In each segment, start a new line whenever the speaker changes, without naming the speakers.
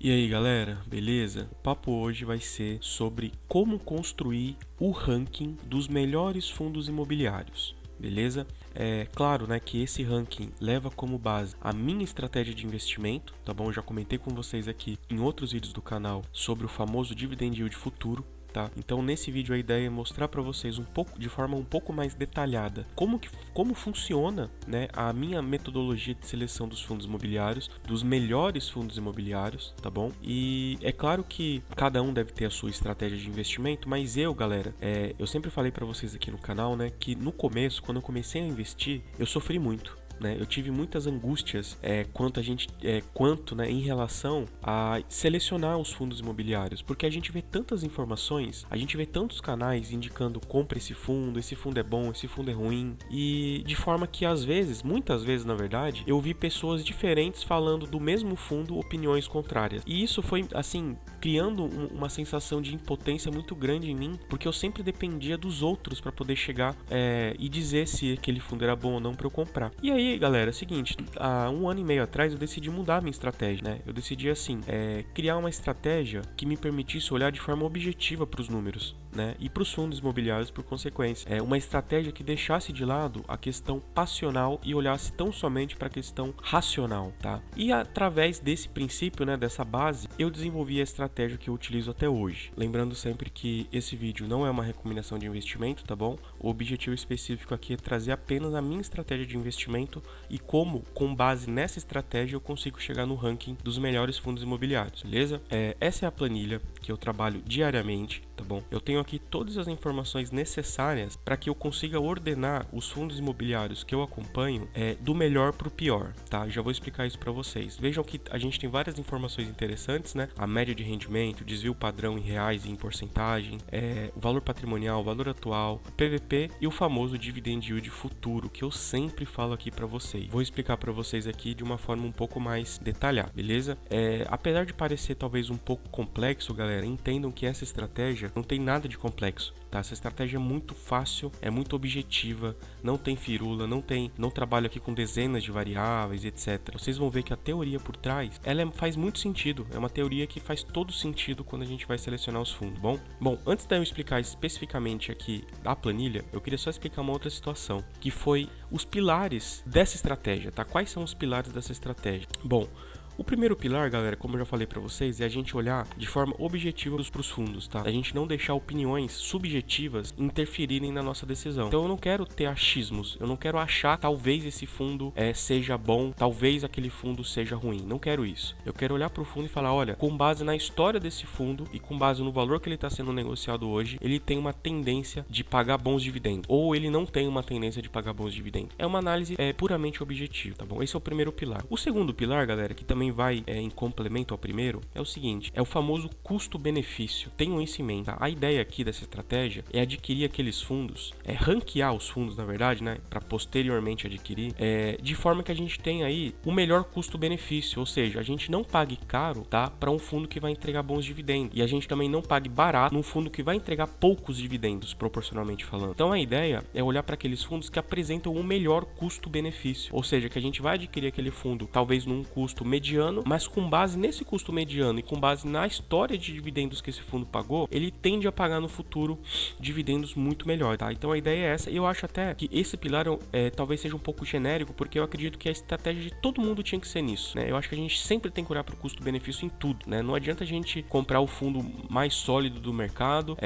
E aí galera, beleza? O papo hoje vai ser sobre como construir o ranking dos melhores fundos imobiliários, beleza? É claro, né, que esse ranking leva como base a minha estratégia de investimento, tá bom? Eu já comentei com vocês aqui em outros vídeos do canal sobre o famoso dividend yield futuro. Tá? Então nesse vídeo a ideia é mostrar para vocês de forma um pouco mais detalhada como funciona, né, a minha metodologia de seleção dos fundos imobiliários, dos melhores fundos imobiliários, tá bom? E é claro que cada um deve ter a sua estratégia de investimento, mas galera, eu sempre falei para vocês aqui no canal, né, que no começo, quando eu comecei a investir, eu sofri muito. Eu tive muitas angústias quanto em relação a selecionar os fundos imobiliários, porque a gente vê tantas informações, a gente vê tantos canais indicando compra esse fundo é bom, esse fundo é ruim, e de forma que muitas vezes na verdade, eu vi pessoas diferentes falando do mesmo fundo, opiniões contrárias, e isso foi assim, criando uma sensação de impotência muito grande em mim, porque eu sempre dependia dos outros para poder chegar e dizer se aquele fundo era bom ou não para eu comprar. E aí, galera, é o seguinte, há 1 ano e meio atrás eu decidi mudar a minha estratégia, né? Eu decidi assim, criar uma estratégia que me permitisse olhar de forma objetiva para os números, né? E para os fundos imobiliários por consequência. Uma estratégia que deixasse de lado a questão passional e olhasse tão somente para a questão racional, tá? E através desse princípio, né, dessa base, eu desenvolvi a estratégia que eu utilizo até hoje. Lembrando sempre que esse vídeo não é uma recomendação de investimento, tá bom? O objetivo específico aqui é trazer apenas a minha estratégia de investimento e como, com base nessa estratégia, eu consigo chegar no ranking dos melhores fundos imobiliários, beleza? Essa é a planilha que eu trabalho diariamente, tá bom? Eu tenho aqui todas as informações necessárias para que eu consiga ordenar os fundos imobiliários que eu acompanho do melhor para o pior, tá? Já vou explicar isso para vocês. Vejam que a gente tem várias informações interessantes, né? A média de rendimento, desvio padrão em reais e em porcentagem, o valor patrimonial, o valor atual, o PVP e o famoso dividend yield futuro, que eu sempre falo aqui para vocês. Vou explicar para vocês aqui de uma forma um pouco mais detalhada, beleza? Apesar de parecer talvez um pouco complexo, galera, entendam que essa estratégia não tem nada de complexo, tá? Essa estratégia é muito fácil, é muito objetiva, não tem firula, não trabalho aqui com dezenas de variáveis, etc. Vocês vão ver que a teoria por trás, faz muito sentido, é uma teoria que faz todo sentido quando a gente vai selecionar os fundos, bom? Bom, antes de eu explicar especificamente aqui a planilha, eu queria só explicar uma outra situação, que foi os pilares dessa estratégia, tá? Quais são os pilares dessa estratégia? Bom, o primeiro pilar, galera, como eu já falei pra vocês, é a gente olhar de forma objetiva pros fundos, tá? A gente não deixar opiniões subjetivas interferirem na nossa decisão. Então eu não quero ter achismos, eu não quero achar talvez esse fundo seja bom, talvez aquele fundo seja ruim. Não quero isso. Eu quero olhar pro fundo e falar, olha, com base na história desse fundo e com base no valor que ele está sendo negociado hoje, ele tem uma tendência de pagar bons dividendos, ou ele não tem uma tendência de pagar bons dividendos. É uma análise puramente objetiva, tá bom? Esse é o primeiro pilar. O segundo pilar, galera, que também vai em complemento ao primeiro, é o seguinte, é o famoso custo-benefício. Tenham isso em mente, tá? A ideia aqui dessa estratégia é adquirir aqueles fundos, ranquear os fundos, na verdade, né, para posteriormente adquirir, de forma que a gente tenha aí o melhor custo-benefício, ou seja, a gente não pague caro, tá, para um fundo que vai entregar bons dividendos, e a gente também não pague barato num fundo que vai entregar poucos dividendos, proporcionalmente falando. Então a ideia é olhar para aqueles fundos que apresentam o melhor custo-benefício, ou seja, que a gente vai adquirir aquele fundo talvez num custo mediano, mas com base nesse custo mediano e com base na história de dividendos que esse fundo pagou, ele tende a pagar no futuro dividendos muito melhor, tá? Então a ideia é essa, e eu acho até que esse pilar talvez seja um pouco genérico, porque eu acredito que a estratégia de todo mundo tinha que ser nisso, né? Eu acho que a gente sempre tem que olhar para o custo-benefício em tudo, né? Não adianta a gente comprar o fundo mais sólido do mercado,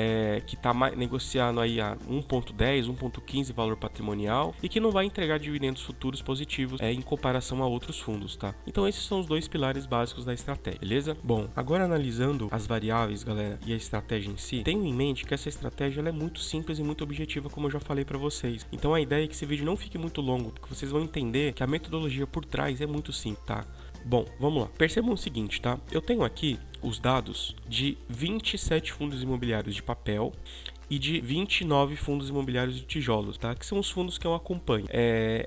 que está negociando aí a 1.10, 1.15 valor patrimonial e que não vai entregar dividendos futuros positivos em comparação a outros fundos, tá? Então esses são os dois pilares básicos da estratégia, beleza? Bom, agora analisando as variáveis, galera, e a estratégia em si, tenham em mente que essa estratégia ela é muito simples e muito objetiva, como eu já falei para vocês. Então a ideia é que esse vídeo não fique muito longo, porque vocês vão entender que a metodologia por trás é muito simples, tá? Bom, vamos lá. Percebam o seguinte, tá? Eu tenho aqui os dados de 27 fundos imobiliários de papel e de 29 fundos imobiliários de tijolos, tá? Que são os fundos que eu acompanho.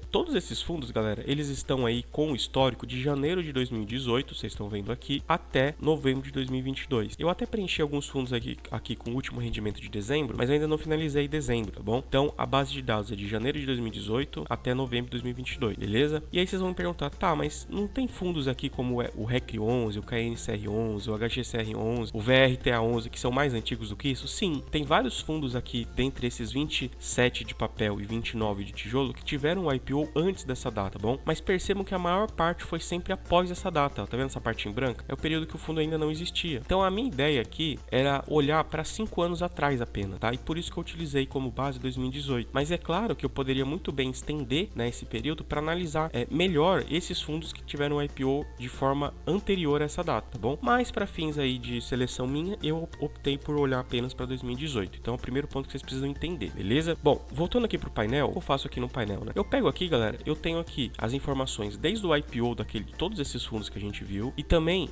Todos esses fundos, galera, eles estão aí com o histórico de janeiro de 2018, vocês estão vendo aqui, até novembro de 2022. Eu até preenchi alguns fundos aqui com o último rendimento de dezembro, mas eu ainda não finalizei dezembro, tá bom? Então, a base de dados é de janeiro de 2018 até novembro de 2022, beleza? E aí vocês vão me perguntar, tá, mas não tem fundos aqui como o REC11, o KNCR11, o HGCR11, o VRTA11, que são mais antigos do que isso? Sim, tem vários fundos aqui, dentre esses 27 de papel e 29 de tijolo, que tiveram o IPO antes dessa data, bom? Mas percebam que a maior parte foi sempre após essa data, tá vendo essa parte em branco? É o período que o fundo ainda não existia. Então a minha ideia aqui era olhar para 5 anos atrás apenas, tá? E por isso que eu utilizei como base 2018. Mas é claro que eu poderia muito bem estender, né, esse período para analisar melhor esses fundos que tiveram o IPO de forma anterior a essa data, tá bom? Mas para fins aí de seleção minha, eu optei por olhar apenas para 2018. Então é o primeiro ponto que vocês precisam entender, beleza? Bom, voltando aqui pro painel, o que eu faço aqui no painel, né? Eu pego aqui, galera, eu tenho aqui as informações desde o IPO de todos esses fundos que a gente viu e também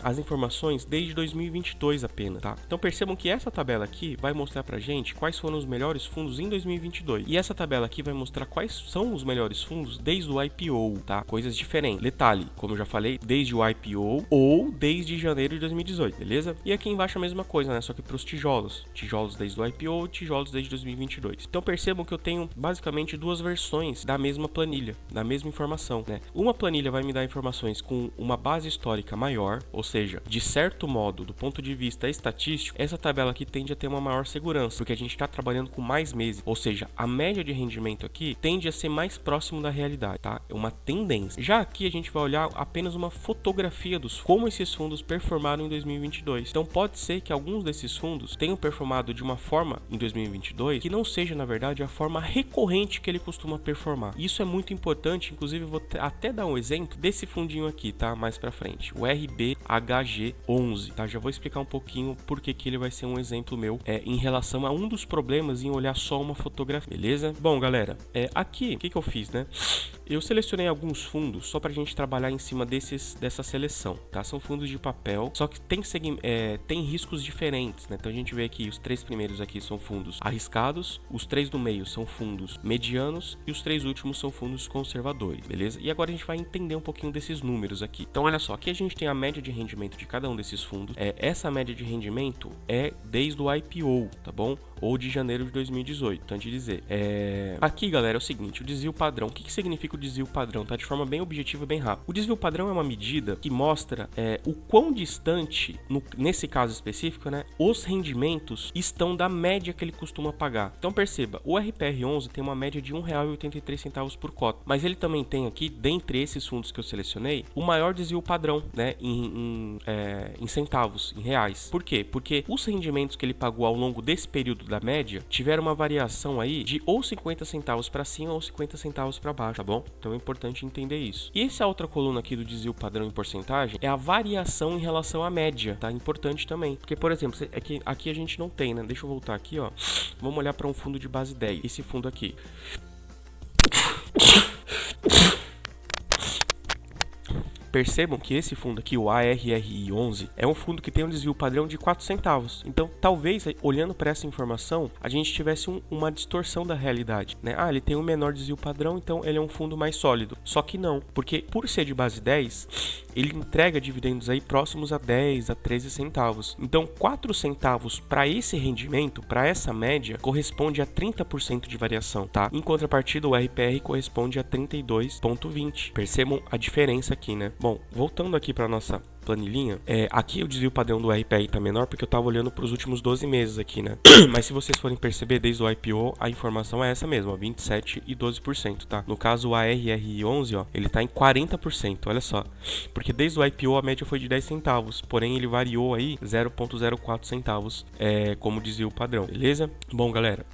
as informações desde 2022 apenas, tá? Então percebam que essa tabela aqui vai mostrar pra gente quais foram os melhores fundos em 2022 e essa tabela aqui vai mostrar quais são os melhores fundos desde o IPO, tá? Coisas diferentes. Detalhe, como eu já falei, desde o IPO ou desde janeiro de 2018, beleza? E aqui embaixo a mesma coisa, né? Só que para os tijolos. Tijolos desde o IPO, tijolos desde 2022. Então percebam que eu tenho basicamente duas versões da mesma planilha, da mesma informação, né? Uma planilha vai me dar informações com uma base histórica maior, ou seja, de certo modo, do ponto de vista estatístico, essa tabela aqui tende a ter uma maior segurança, porque a gente está trabalhando com mais meses, ou seja, a média de rendimento aqui tende a ser mais próximo da realidade, tá? É uma tendência. Já aqui a gente vai olhar apenas uma fotografia dos como esses fundos performaram em 2022. Então pode ser que alguns desses fundos tenham performado de uma forma em 2022 que não seja, na verdade, a forma recorrente que ele costuma performar. Isso é muito importante, inclusive eu vou até dar um exemplo desse fundinho aqui, tá? Mais pra frente, o RBHG11, tá? Já vou explicar um pouquinho por que ele vai ser um exemplo meu em relação a um dos problemas em olhar só uma fotografia, beleza? Bom, galera, aqui, o que eu fiz, né? Eu selecionei alguns fundos só pra gente trabalhar em cima dessa seleção, tá? São fundos de papel, só que tem riscos diferentes, né? Então a gente vê aqui, os 3 primeiros aqui são fundos arriscados, os 3 do meio são fundos medianos e os 3 últimos são fundos conservadores, beleza? E agora a gente vai entender um pouquinho desses números aqui. Então olha só, aqui a gente tem a média de rendimento de cada um desses fundos. Essa média de rendimento é desde o IPO, tá bom? Ou de janeiro de 2018, então de dizer. Aqui, galera, é o seguinte, o desvio padrão. O que significa o desvio padrão? Tá? De forma bem objetiva e bem rápida. O desvio padrão é uma medida que mostra o quão distante, nesse caso específico, né, os rendimentos estão da média que ele costuma pagar. Então perceba, o RPR11 tem uma média de R$ 1,83 por cota, mas ele também tem aqui, dentre esses fundos que eu selecionei, o maior desvio padrão, né, em centavos, em reais. Por quê? Porque os rendimentos que ele pagou ao longo desse período da média tiveram uma variação aí de ou 50 centavos para cima ou 50 centavos para baixo, tá bom? Então é importante entender isso. E essa outra coluna aqui do desvio padrão em porcentagem é a variação em relação à média, tá? Importante também. Porque, por exemplo, aqui a gente não tem, né? Deixa eu voltar aqui, ó. Vamos olhar para um fundo de base 10. Esse fundo aqui. Percebam que esse fundo aqui, o ARRI11, é um fundo que tem um desvio padrão de 4 centavos. Então, talvez, olhando para essa informação, a gente tivesse uma distorção da realidade, né? Ele tem um menor desvio padrão, então ele é um fundo mais sólido. Só que não, porque por ser de base 10, ele entrega dividendos aí próximos a 10, a 13 centavos. Então, 4 centavos para esse rendimento, para essa média, corresponde a 30% de variação, tá? Em contrapartida, o RPR corresponde a 32,20. Percebam a diferença aqui, né? Bom, voltando aqui para nossa planilhinha, aqui o desvio padrão do RPR tá menor porque eu tava olhando para os últimos 12 meses aqui, né? Mas se vocês forem perceber, desde o IPO, a informação é essa mesma, ó, 27 e 12%, tá? No caso, o ARRI11, ó, ele tá em 40%, olha só. Porque desde o IPO a média foi de 10 centavos, porém ele variou aí 0,04 centavos como desvio padrão, beleza? Bom, galera,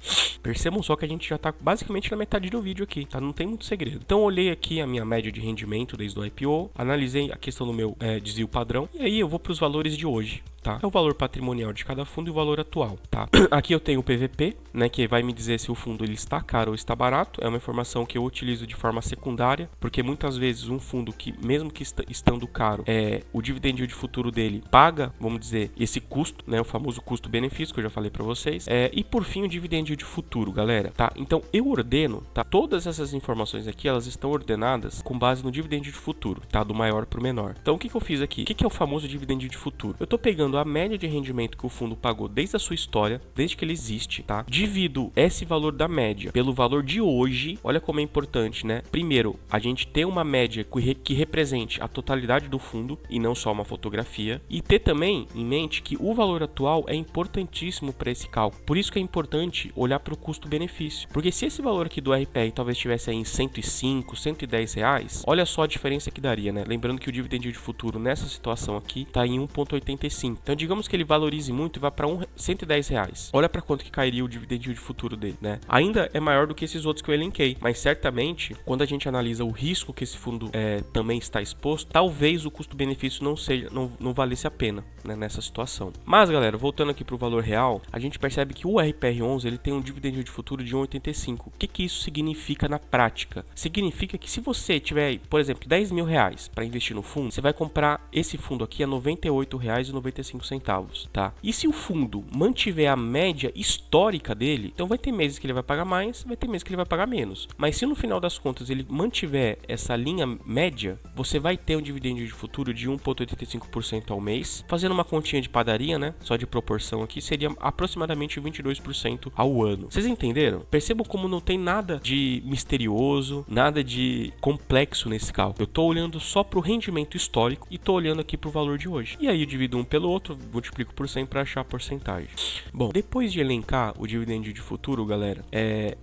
percebam só que a gente já tá basicamente na metade do vídeo aqui, tá? Não tem muito segredo. Então, olhei aqui a minha média de rendimento desde o IPO, analisei a questão do meu desvio padrão, e aí eu vou para os valores de hoje. tá? É o valor patrimonial de cada fundo e o valor atual, tá? Aqui eu tenho o PVP, né, que vai me dizer se o fundo ele está caro ou está barato. É uma informação que eu utilizo de forma secundária, porque muitas vezes um fundo que, mesmo que estando caro, o dividend yield futuro dele paga, vamos dizer, esse custo, né, o famoso custo-benefício que eu já falei para vocês. E por fim o dividend yield futuro, galera, tá? Então eu ordeno, tá? Todas essas informações aqui, elas estão ordenadas com base no dividend yield futuro, tá? Do maior para o menor. Então o que eu fiz aqui? O que é o famoso dividend yield futuro? Eu tô pegando a média de rendimento que o fundo pagou desde a sua história, desde que ele existe, tá? Divido esse valor da média pelo valor de hoje. Olha como é importante, né? Primeiro, a gente ter uma média que represente a totalidade do fundo e não só uma fotografia, e ter também em mente que o valor atual é importantíssimo para esse cálculo. Por isso que é importante olhar para o custo-benefício, porque se esse valor aqui do RPR talvez estivesse aí em 105, 110 reais, olha só a diferença que daria, né? Lembrando que o dividend yield futuro nessa situação aqui está em 1,85. Então digamos que ele valorize muito e vá para 110 reais. Olha para quanto que cairia o dividend yield futuro dele, né? Ainda é maior do que esses outros que eu elenquei, mas certamente quando a gente analisa o risco que esse fundo também está exposto, talvez o custo-benefício não valesse a pena, né, nessa situação. Mas galera, voltando aqui para o valor real, a gente percebe que o RPR11 ele tem um dividend yield futuro de 1,85. O que isso significa na prática? Significa que se você tiver, por exemplo, 10 mil reais para investir no fundo, você vai comprar esse fundo aqui a R$ 98,95, tá? E se o fundo mantiver a média histórica dele, então vai ter meses que ele vai pagar mais, vai ter meses que ele vai pagar menos. Mas se no final das contas ele mantiver essa linha média, você vai ter um dividend yield futuro de 1,85% ao mês. Fazendo uma continha de padaria, né? Só de proporção aqui, seria aproximadamente 22% ao ano. Vocês entenderam? Percebam como não tem nada de misterioso, nada de complexo nesse cálculo. Eu tô olhando só para o rendimento histórico e tô olhando aqui para o valor de hoje. E aí eu divido um pelo outro, multiplico por 100 para achar a porcentagem. Bom, depois de elencar o dividend yield futuro, galera,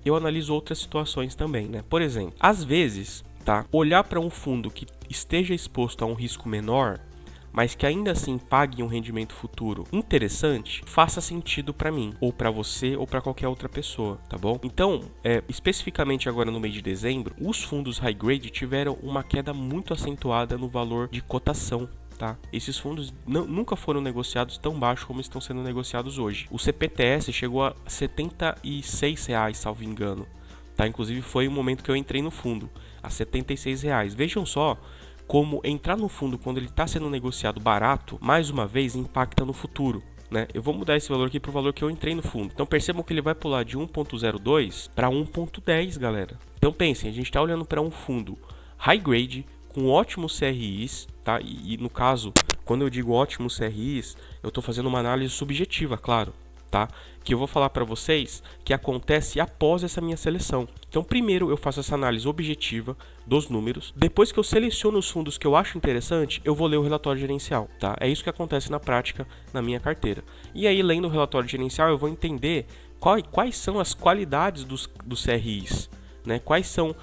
eu analiso outras situações também, né? Por exemplo, às vezes, tá? Olhar para um fundo que esteja exposto a um risco menor, mas que ainda assim pague um rendimento futuro interessante, faça sentido para mim, ou para você, ou para qualquer outra pessoa, tá bom? Então, especificamente agora no mês de dezembro, os fundos high grade tiveram uma queda muito acentuada no valor de cotação. Tá? Esses fundos nunca foram negociados tão baixo como estão sendo negociados hoje. O CPTS chegou a R$ 76, salvo engano. Tá? Inclusive foi o momento que eu entrei no fundo, a R$ 76. Vejam só como entrar no fundo quando ele está sendo negociado barato, mais uma vez impacta no futuro. Né? Eu vou mudar esse valor aqui para o valor que eu entrei no fundo. Então percebam que ele vai pular de 1,02 para 1,10, galera. Então pensem, a gente está olhando para um fundo high grade, com ótimos CRIs, tá? E no caso, quando eu digo ótimos CRIs, eu estou fazendo uma análise subjetiva, claro, tá? Que eu vou falar para vocês que acontece após essa minha seleção. Então, primeiro eu faço essa análise objetiva dos números. Depois que eu seleciono os fundos que eu acho interessante, eu vou ler o relatório gerencial, tá? É isso que acontece na prática na minha carteira. E aí, lendo o relatório gerencial, eu vou entender quais são as qualidades dos CRIs, né? Quais são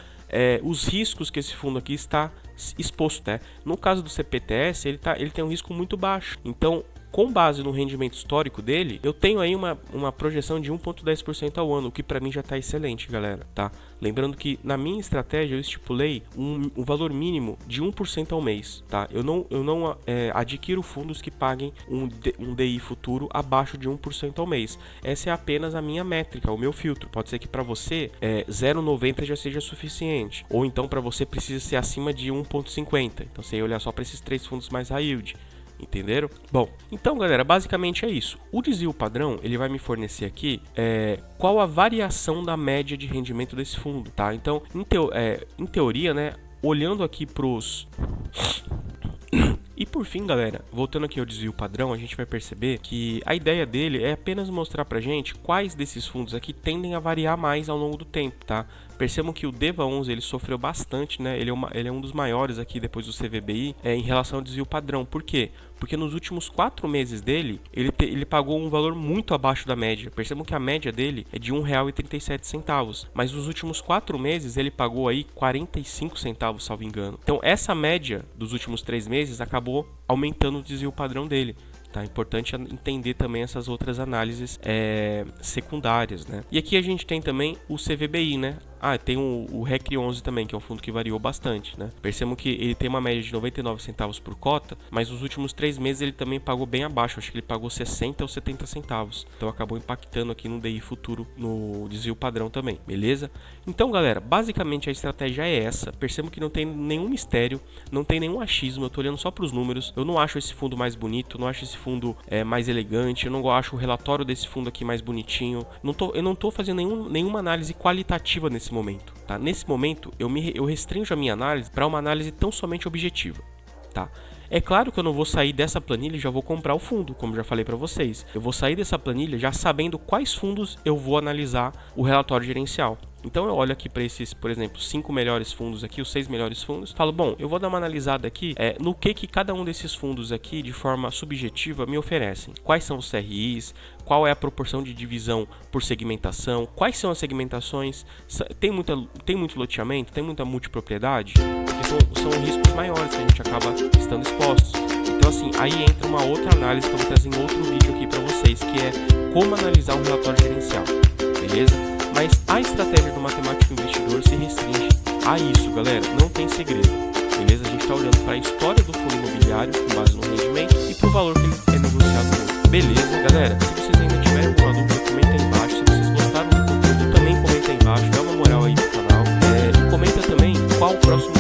os riscos que esse fundo aqui está exposto, né? No caso do CPTS, ele tem um risco muito baixo. Então, com base no rendimento histórico dele, eu tenho aí uma projeção de 1,10% ao ano, o que para mim já está excelente, galera, tá? Lembrando que na minha estratégia eu estipulei um valor mínimo de 1% ao mês, tá? Eu não adquiro fundos que paguem um DI futuro abaixo de 1% ao mês. Essa é apenas a minha métrica, o meu filtro. Pode ser que para você 0,90 já seja suficiente, ou então para você precisa ser acima de 1,50. Então você olhar só para esses 3 fundos mais high yield. Entenderam? Bom, então galera, basicamente é isso. O desvio padrão, ele vai me fornecer aqui qual a variação da média de rendimento desse fundo, tá? Então, em teoria, né, olhando aqui pros... E por fim, galera, voltando aqui ao desvio padrão, a gente vai perceber que a ideia dele é apenas mostrar pra gente quais desses fundos aqui tendem a variar mais ao longo do tempo, tá? Percebam que o DEVA11 ele sofreu bastante, né? Ele é um dos maiores aqui depois do CVBI em relação ao desvio padrão. Por quê? Porque nos últimos 4 meses dele, ele pagou um valor muito abaixo da média. Percebam que a média dele é de R$ 1,37, mas nos últimos 4 meses ele pagou aí 45 centavos, salvo engano. Então essa média dos últimos 3 meses acabou aumentando o desvio padrão dele. Tá? É importante entender também essas outras análises secundárias, né? E aqui a gente tem também o CVBI, né? tem o REC 11 também, que é um fundo que variou bastante, né? Percebam que ele tem uma média de 99 centavos por cota, mas nos últimos 3 meses ele também pagou bem abaixo, acho que ele pagou 60 ou 70 centavos. Então acabou impactando aqui no DI futuro, no desvio padrão também, beleza? Então, galera, basicamente a estratégia é essa. Percebam que não tem nenhum mistério, não tem nenhum achismo, eu tô olhando só para os números. Eu não acho esse fundo mais bonito, não acho esse fundo mais elegante, eu não acho o relatório desse fundo aqui mais bonitinho. Eu não tô fazendo nenhuma análise qualitativa nesse momento, tá? Nesse momento, eu restringo a minha análise para uma análise tão somente objetiva, tá? É claro que eu não vou sair dessa planilha e já vou comprar o fundo, como já falei para vocês. Eu vou sair dessa planilha já sabendo quais fundos eu vou analisar o relatório gerencial. Então eu olho aqui para esses, por exemplo, 5 melhores fundos aqui, os 6 melhores fundos, falo, bom, eu vou dar uma analisada aqui no que cada um desses fundos aqui, de forma subjetiva, me oferecem. Quais são os CRIs, qual é a proporção de divisão por segmentação, quais são as segmentações, tem muito loteamento, tem muita multipropriedade, porque são riscos maiores que a gente acaba estando expostos. Então assim, aí entra uma outra análise que eu vou trazer em outro vídeo aqui para vocês, que é como analisar um relatório gerencial, beleza? Mas a estratégia do matemático investidor se restringe a isso, galera, não tem segredo, beleza? A gente está olhando para a história do fundo imobiliário com base no rendimento e para o valor que ele é negociado hoje. Beleza, galera? Se vocês ainda tiverem alguma dúvida, comenta aí embaixo. Se vocês gostaram do conteúdo, também comenta aí embaixo, dá uma moral aí no canal. E comenta também qual o próximo